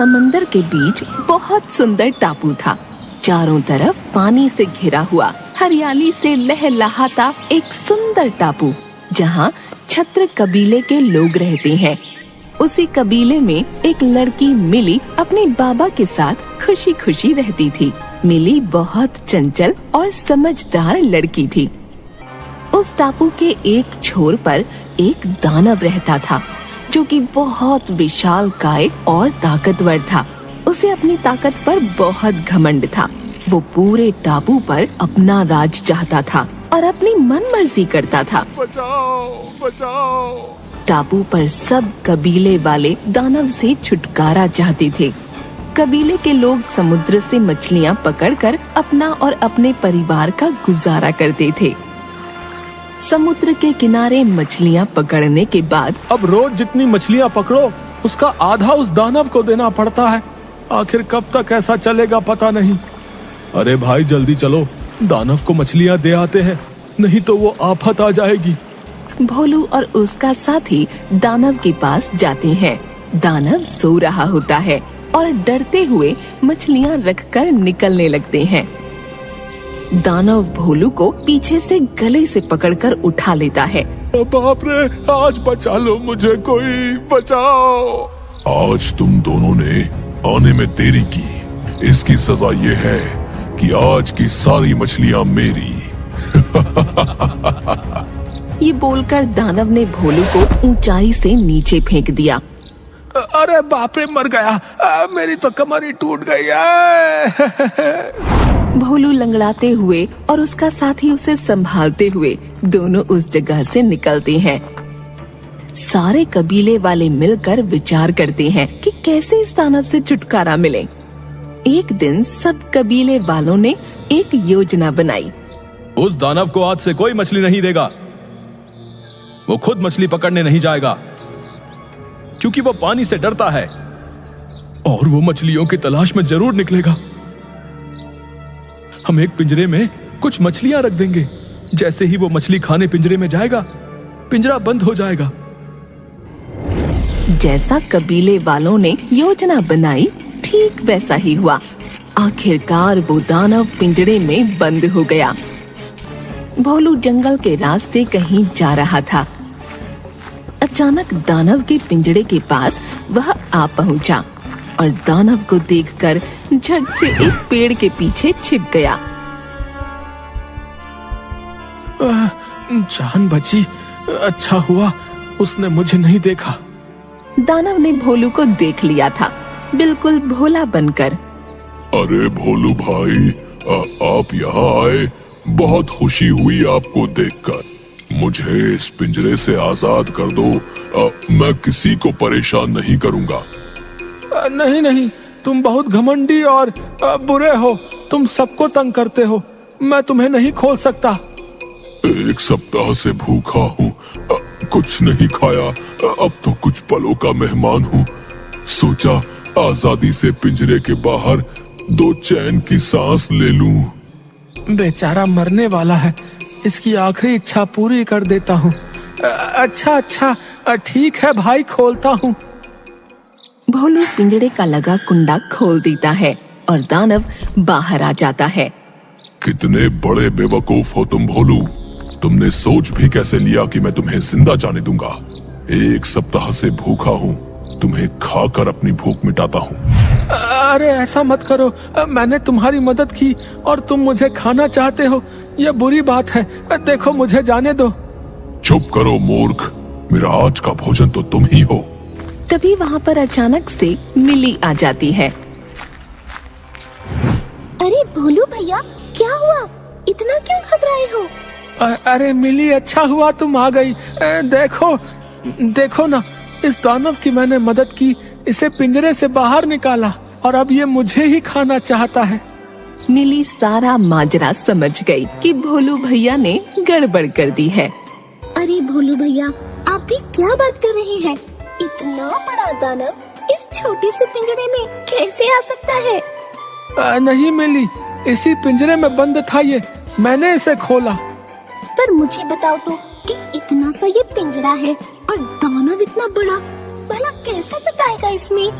समंदर के बीच बहुत सुंदर टापू था। चारों तरफ पानी से घिरा हुआ, हरियाली से लहलहाता एक सुंदर टापू, जहाँ छत्र कबीले के लोग रहते हैं। उसी कबीले में एक लड़की मिली अपने बाबा के साथ खुशी खुशी रहती थी। मिली बहुत चंचल और समझदार लड़की थी। उस टापू के एक छोर पर एक दानव रहता था, जो कि बहुत विशालकाय और ताकतवर था। उसे अपनी ताकत पर बहुत घमंड था। वो पूरे टापू पर अपना राज चाहता था और अपनी मनमर्जी करता था। बचाओ, बचाओ। टापू पर सब कबीले वाले दानव से छुटकारा चाहते थे। कबीले के लोग समुद्र से मछलियाँ पकड़कर अपना और अपने परिवार का गुजारा करते थे। समुद्र के किनारे मछलियाँ पकड़ने के बाद अब रोज जितनी मछलियाँ पकड़ो उसका आधा उस दानव को देना पड़ता है। आखिर कब तक ऐसा चलेगा पता नहीं। अरे भाई जल्दी चलो, दानव को मछलियाँ दे आते हैं, नहीं तो वो आफत आ जाएगी। भोलू और उसका साथी दानव के पास जाते हैं। दानव सो रहा होता है और डरते हुए मछलियाँ रखकर निकलने लगते हैं। दानव भोलू को पीछे से गले से पकड़कर उठा लेता है। बाप रे, आज बचा लो मुझे, कोई बचाओ। आज तुम दोनों ने आने में देरी की, इसकी सजा ये है कि आज की सारी मछलियाँ मेरी। ये बोलकर दानव ने भोलू को ऊंचाई से नीचे फेंक दिया। अरे बाप रे, मर गया। मेरी तो कमर ही टूट गई है। भोलू लंगड़ाते हुए और उसका साथी उसे संभालते हुए दोनों उस जगह से निकलते हैं। सारे कबीले वाले मिलकर विचार करते हैं कि कैसे इस दानव से छुटकारा मिले। एक दिन सब कबीले वालों ने एक योजना बनाई। उस दानव को आज से कोई मछली नहीं देगा। वो खुद मछली पकड़ने नहीं जाएगा, क्योंकि वो पानी से डरता है और वो मछलियों की तलाश में जरूर निकलेगा। हम एक पिंजरे में कुछ मछलियां रख देंगे। जैसे ही वो मछली खाने पिंजरे में जाएगा, पिंजरा बंद हो जाएगा। जैसा कबीले वालों ने योजना बनाई, ठीक वैसा ही हुआ। आखिरकार वो दानव पिंजरे में बंद हो गया। भोलू जंगल के रास्ते कहीं जा रहा था। अचानक दानव के पिंजरे के पास वह आ पहुंचा और दानव को देखकर झट से एक पेड़ के पीछे छिप गया। जान बची, अच्छा हुआ उसने मुझे नहीं देखा। दानव ने भोलू को देख लिया था, बिल्कुल भोला बनकर। अरे भोलू भाई, आप यहाँ आए, बहुत खुशी हुई आपको देखकर। मुझे इस पिंजरे से आजाद कर दो, मैं किसी को परेशान नहीं करूँगा। नहीं नहीं, तुम बहुत घमंडी और बुरे हो। तुम सबको तंग करते हो। मैं तुम्हें नहीं खोल सकता। एक सप्ताह से भूखा हूँ, कुछ नहीं खाया। अब तो कुछ पलों का मेहमान हूँ। सोचा आजादी से पिंजरे के बाहर दो चैन की सांस ले लूं। बेचारा मरने वाला है, इसकी आखिरी इच्छा पूरी कर देता हूँ। अच्छा, ठीक है भाई, खोलता हूँ। भोलू पिंजरे का लगा कुंडा खोल देता है और दानव बाहर आ जाता है। कितने बड़े बेवकूफ हो तुम भोलू। तुमने सोच भी कैसे लिया कि मैं तुम्हें जिंदा जाने दूंगा। एक सप्ताह से भूखा हूँ, तुम्हें खाकर अपनी भूख मिटाता हूँ। अरे ऐसा मत करो, मैंने तुम्हारी मदद की और तुम मुझे खाना चाहते हो, यह बुरी बात है। देखो मुझे जाने दो। चुप करो मूर्ख, मेरा आज का भोजन तो तुम ही हो। तभी वहाँ पर अचानक से मिली आ जाती है। अरे भोलू भैया, क्या हुआ? इतना क्यों घबराए हो? अरे मिली, अच्छा हुआ तुम आ गई। देखो ना, इस दानव की मैंने मदद की, इसे पिंजरे से बाहर निकाला और अब ये मुझे ही खाना चाहता है। मिली सारा माजरा समझ गई कि भोलू भैया ने गड़बड़ कर दी है। अरे भोलू भैया, आप भी क्या बात कर रहे हैं? इतना बड़ा दानव इस छोटे से पिंजरे में कैसे आ सकता है? नहीं मिली, इसी पिंजरे में बंद था ये, मैंने इसे खोला। पर मुझे बताओ तो कि इतना सा ये पिंजरा है और दानव इतना बड़ा, भला कैसे फिट आएगा इसमें?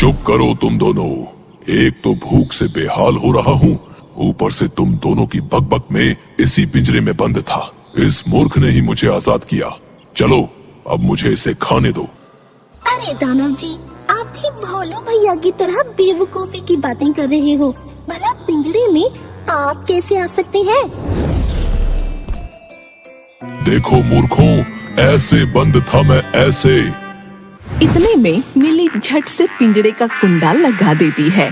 चुप करो तुम दोनों। एक तो भूख से बेहाल हो रहा हूँ, ऊपर से तुम दोनों की बकबक में इसी पिंजरे में बंद था। इस मूर्ख ने ही मुझे आजाद किया। चलो अब मुझे इसे खाने दो। अरे दानव जी, आप भी भोलू भैया की तरह बेवकूफी की बातें कर रहे हो। भला पिंजरे में आप कैसे आ सकते हैं? देखो मूर्खों, ऐसे बंद था मैं, ऐसे। इतने में मिली झट से पिंजरे का कुंडा लगा देती है।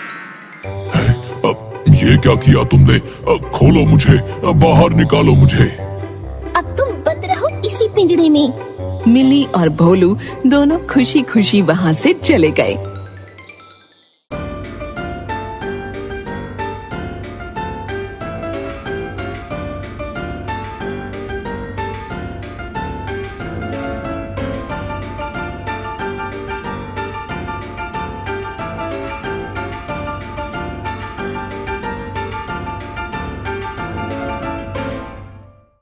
ये क्या किया तुमने? खोलो मुझे, बाहर निकालो मुझे। अब तुम बंद रहो इसी पिंजरे में। मिली और भोलू दोनों खुशी खुशी वहाँ से चले गए।